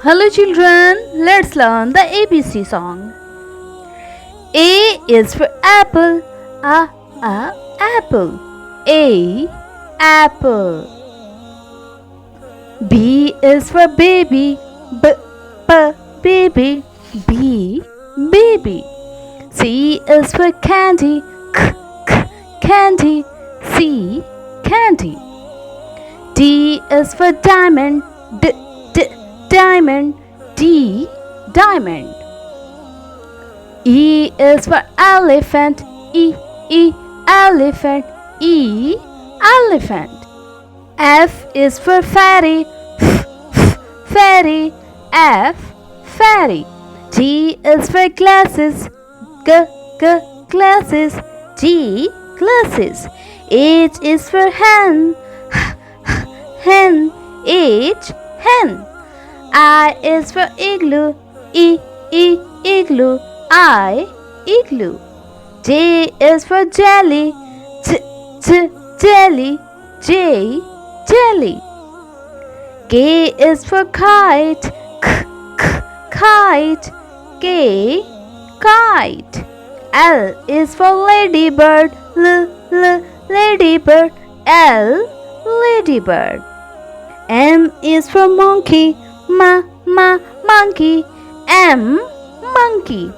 Hello children, let's learn the ABC song. A is for apple, apple. A, apple. B is for baby, baby. B, baby. C is for candy, candy. C, candy. D is for diamond, diamond. D, diamond. E is for elephant, elephant. E, elephant. F is for fairy, fairy. F, fairy. G is for glasses, glasses. G, glasses. H is for hen, hen. H, hen. I is for igloo, igloo. I, igloo. J is for jelly, jelly. J, jelly. K is for kite, kite. K, kite. L is for ladybird, ladybird. L, ladybird. M is for monkey, monkey. M, monkey.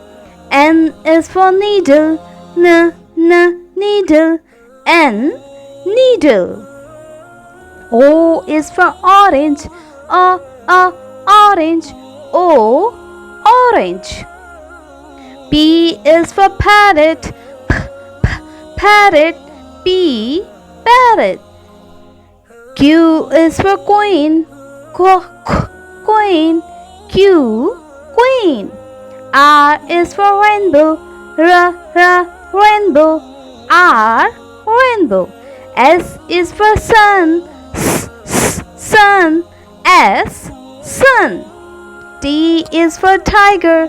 N is for needle, needle. N, needle. O is for orange, orange. O, orange. P is for parrot, parrot. P, parrot. Q is for queen, queen. Q, queen. R is for rainbow, rainbow. R, rainbow. S is for sun, sun. S, sun. T is for tiger,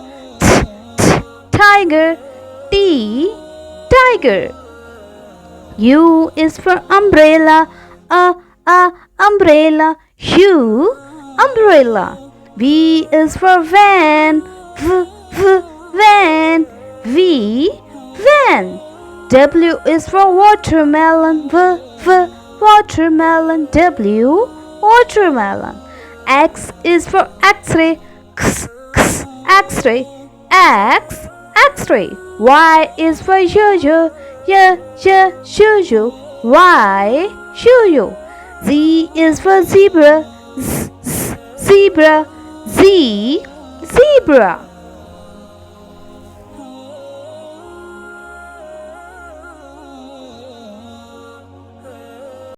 tiger. T, tiger. U is for umbrella, umbrella. U, umbrella. V is for van, van. V, van. W is for watermelon, watermelon. W, watermelon. X is for X-ray, X-ray. X, X-ray. Y is for yo-yo, yo-yo. Y, yo-yo. Z is for zebra, zebra. Z, zebra.